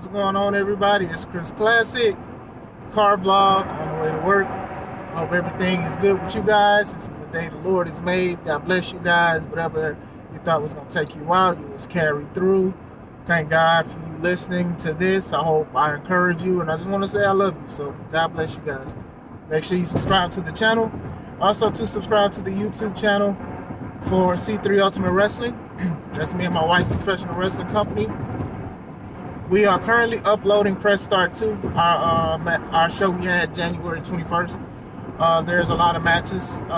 What's going on, everybody? It's Chris Classic, car vlog on the way to work. I hope everything is good with you guys. This is a day the Lord has made. God bless you guys. Whatever you thought was going to take you out, you was carried through. Thank God for you listening to this. I hope I encourage you, and I just want to say I love you. So God bless you guys. Make sure you subscribe to the channel. Also, to subscribe to the YouTube channel for C3 Ultimate Wrestling. That's me and my wife's professional wrestling company. We are currently uploading Press Start 2, our show we had January 21st. There's a lot of matches. We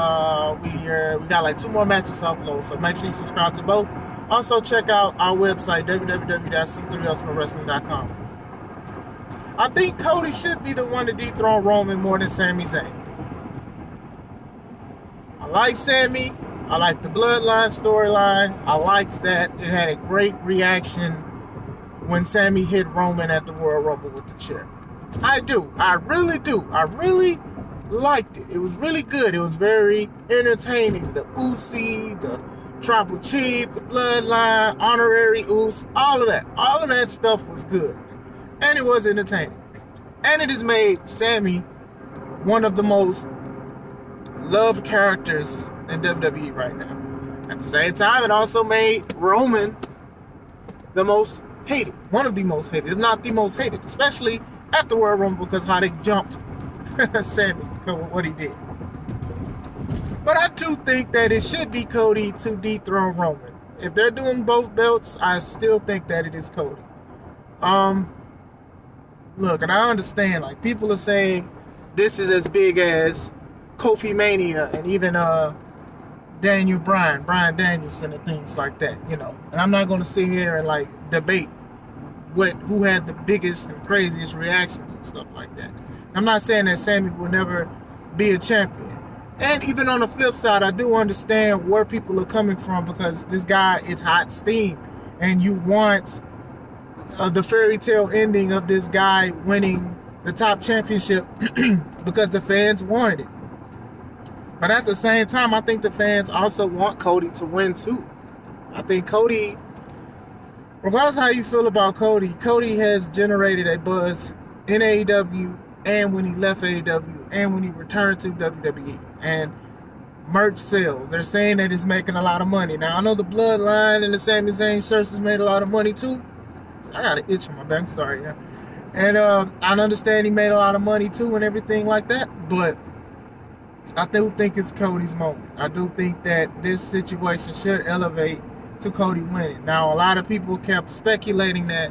got like 2 more matches to upload, so make sure you subscribe to both. Also, check out our website, www.c3ultimatewrestling.com. I think Cody should be the one to dethrone Roman more than Sami Zayn. I like Sami. I like the Bloodline storyline. I liked that it had a great reaction when Sami hit Roman at the Royal Rumble with the chair. I do. I really do. I really liked it. It was really good. It was very entertaining. The Uzi, the Tribal Chief, the Bloodline, Honorary Us, all of that. All of that stuff was good. And it was entertaining. And it has made Sami one of the most loved characters in WWE right now. At the same time, it also made Roman the most hated. One of the most hated, if not the most hated, especially at the Royal Rumble because how they jumped Sami because of what he did. But I do think that it should be Cody to dethrone Roman. If they're doing both belts, I still think that it is Cody. Look, and I understand, like, people are saying this is as big as Kofi Mania and even Brian Danielson and things like that, you know. And I'm not going to sit here and like debate who had the biggest and craziest reactions and stuff like that. I'm not saying that Sami will never be a champion. And even on the flip side, I do understand where people are coming from because this guy is hot steam. And you want the fairy tale ending of this guy winning the top championship because the fans wanted it. But at the same time, I think the fans also want Cody to win too. I think Cody, regardless of how you feel about Cody, Cody has generated a buzz in AEW and when he left AEW and when he returned to WWE. And merch sales, they're saying that he's making a lot of money. Now, I know the Bloodline and the Sami Zayn shirts has made a lot of money too. I got an itch on my back, sorry. Yeah. And I understand he made a lot of money too and everything like that. But I do think it's Cody's moment. I do think that this situation should elevate to Cody winning. Now, a lot of people kept speculating that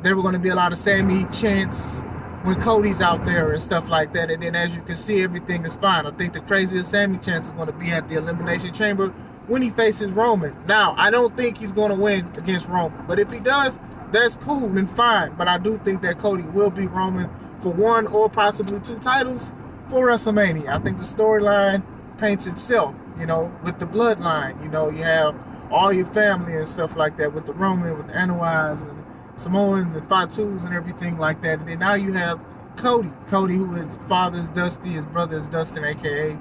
there were going to be a lot of Sami chants when Cody's out there and stuff like that. And then, as you can see, everything is fine. I think the craziest Sami chance is going to be at the Elimination Chamber when he faces Roman. Now, I don't think he's going to win against Roman. But if he does, that's cool and fine. But I do think that Cody will beat Roman for 1 or possibly 2 titles for WrestleMania. I think the storyline paints itself, you know, with the Bloodline. You know, you have all your family and stuff like that with the Roman, with the Anoa'i's and Samoans and Fatus and everything like that. And then now you have Cody, who his father's Dusty, his brother is Dustin, a.k.a.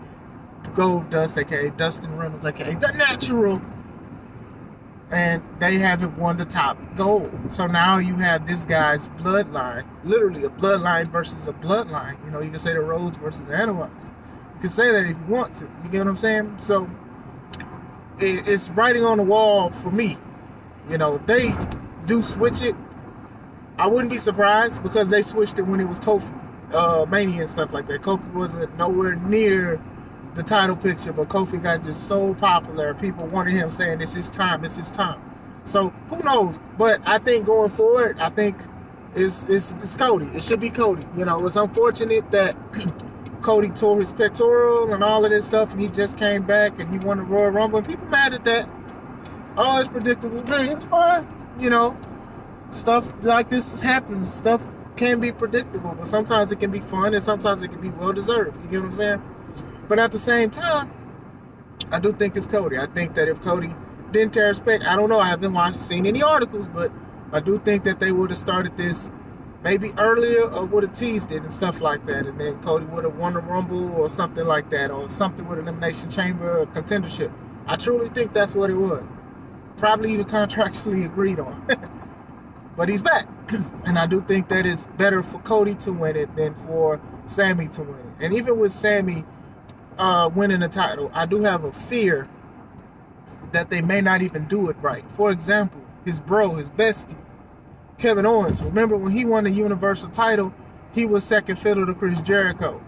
Gold Dust, a.k.a. Dustin Reynolds, a.k.a. The Natural. And they haven't won the top gold. So now you have this guy's bloodline, literally a bloodline versus a bloodline. You know, you can say the Rhodes versus the Anoa'i's. You can say that if you want to. You get what I'm saying? So it's writing on the wall for me. You know, if they do switch it, I wouldn't be surprised because they switched it when it was Kofi Mania and stuff like that. Kofi wasn't nowhere near the title picture, but Kofi got just so popular. People wanted him saying, "It's his time, it's his time." So who knows? But I think going forward, I think it's Cody. It should be Cody. You know, it's unfortunate that Cody tore his pectoral and all of this stuff, and he just came back and he won the Royal Rumble. And people mad at that. Oh, it's predictable. Man, it's fine. You know, stuff like this happens. Stuff can be predictable, but sometimes it can be fun and sometimes it can be well deserved. You get what I'm saying? But at the same time, I do think it's Cody. I think that if Cody didn't tear his pec, I don't know, I haven't seen any articles, but I do think that they would have started this maybe earlier or would have teased it and stuff like that. And then Cody would have won the Rumble or something like that, or something with Elimination Chamber or contendership. I truly think that's what it was. Probably even contractually agreed on. But he's back. And I do think that it's better for Cody to win it than for Sami to win it. And even with Sami winning the title, I do have a fear that they may not even do it right. For example, his bro, his bestie, Kevin Owens. Remember when he won the Universal title, he was second fiddle to Chris Jericho.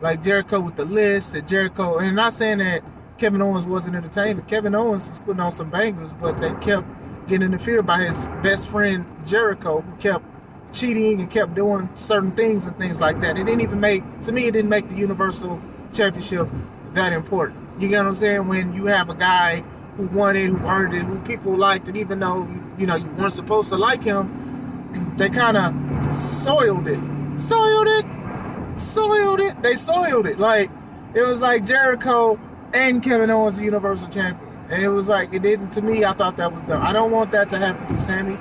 Like Jericho with the list, and Jericho, and not saying that Kevin Owens wasn't entertaining. Kevin Owens was putting on some bangers, but they kept getting interfered by his best friend Jericho, who kept cheating and kept doing certain things and things like that. It didn't even make, to me, it didn't make the Universal Championship that important. You get what I'm saying? When you have a guy who won it, who earned it, who people liked, and even though you weren't supposed to like him, they kind of soiled it. They soiled it. Like, it was like Jericho and Kevin Owens the Universal Champion. And it was like, it didn't, to me, I thought that was dumb. I don't want that to happen to Sami.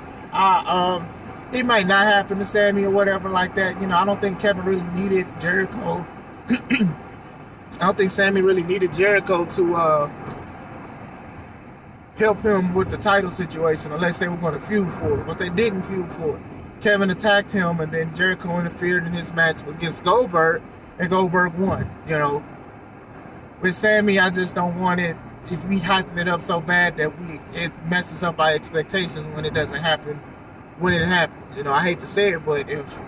It might not happen to Sami or whatever like that. I don't think Kevin really needed Jericho. I don't think Sami really needed Jericho to help him with the title situation unless they were going to feud for it. But they didn't feud for it. Kevin attacked him, and then Jericho interfered in his match against Goldberg, and Goldberg won. With Sami, I just don't want it. If we hyping it up so bad that it messes up our expectations when it doesn't happen, when it happens. I hate to say it, but if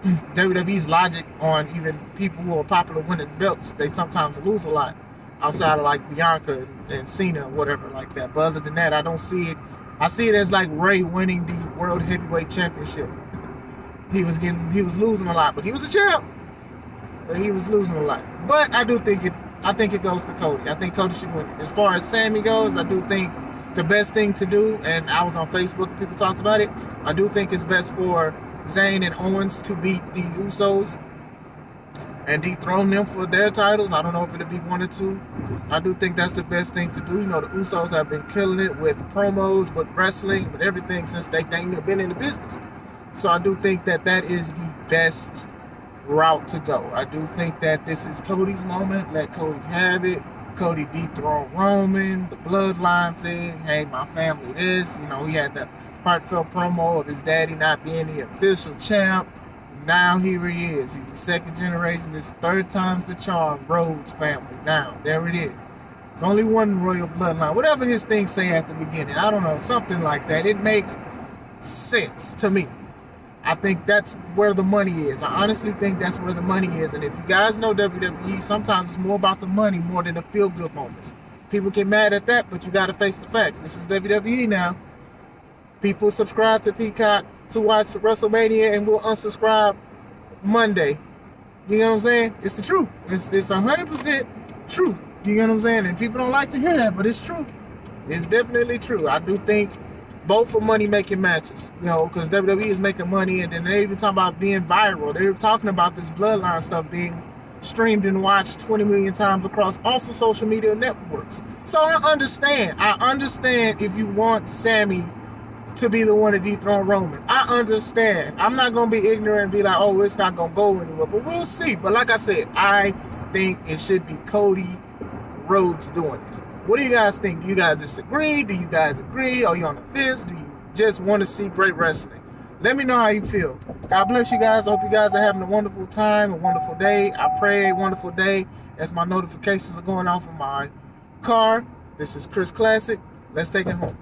WWE's logic on even people who are popular winning belts, they sometimes lose a lot outside of like Bianca and Cena or whatever like that. But other than that, I don't see it. I see it as like Ray winning the World Heavyweight Championship. He was losing a lot, but he was a champ. But he was losing a lot. But I think it goes to Cody. I think Cody should win it. As far as Sami goes, I do think the best thing to do, and I was on Facebook and people talked about it, I do think it's best for Zayn and Owens to beat the Usos and dethrone them for their titles. I don't know if it'll be 1 or 2. I do think that's the best thing to do. The Usos have been killing it with promos, with wrestling, with everything since they've been in the business. So I do think that is the best route to go. I do think that this is Cody's moment. Let Cody have it. Cody dethrone Roman, the bloodline thing. Hey, my family this. He had the heartfelt promo of his daddy not being the official champ. Now here he is. He's the second generation. This third time's the charm. Rhodes family. Now, there it is. It's only one royal bloodline. Whatever his things say at the beginning. I don't know. Something like that. It makes sense to me. I think that's where the money is. I honestly think that's where the money is. And if you guys know WWE, sometimes it's more about the money more than the feel-good moments. People get mad at that, but you got to face the facts. This is WWE now. People subscribe to Peacock to watch WrestleMania and will unsubscribe Monday. You know what I'm saying? It's the truth. It's 100% true. You know what I'm saying? And people don't like to hear that, but it's true. It's definitely true. I do think both are money-making matches, because WWE is making money, and then they even talk about being viral. They're talking about this bloodline stuff being streamed and watched 20 million times across also social media networks. So I understand if you want Sami to be the one to dethrone Roman. I understand. I'm not going to be ignorant and be like, oh, it's not going to go anywhere, but we'll see. But like I said, I think it should be Cody Rhodes doing this. What do you guys think? Do you guys disagree? Do you guys agree? Are you on the fence? Do you just want to see great wrestling? Let me know how you feel. God bless you guys. I hope you guys are having a wonderful time, a wonderful day. I pray a wonderful day as my notifications are going off in my car. This is Chris Classic. Let's take it home.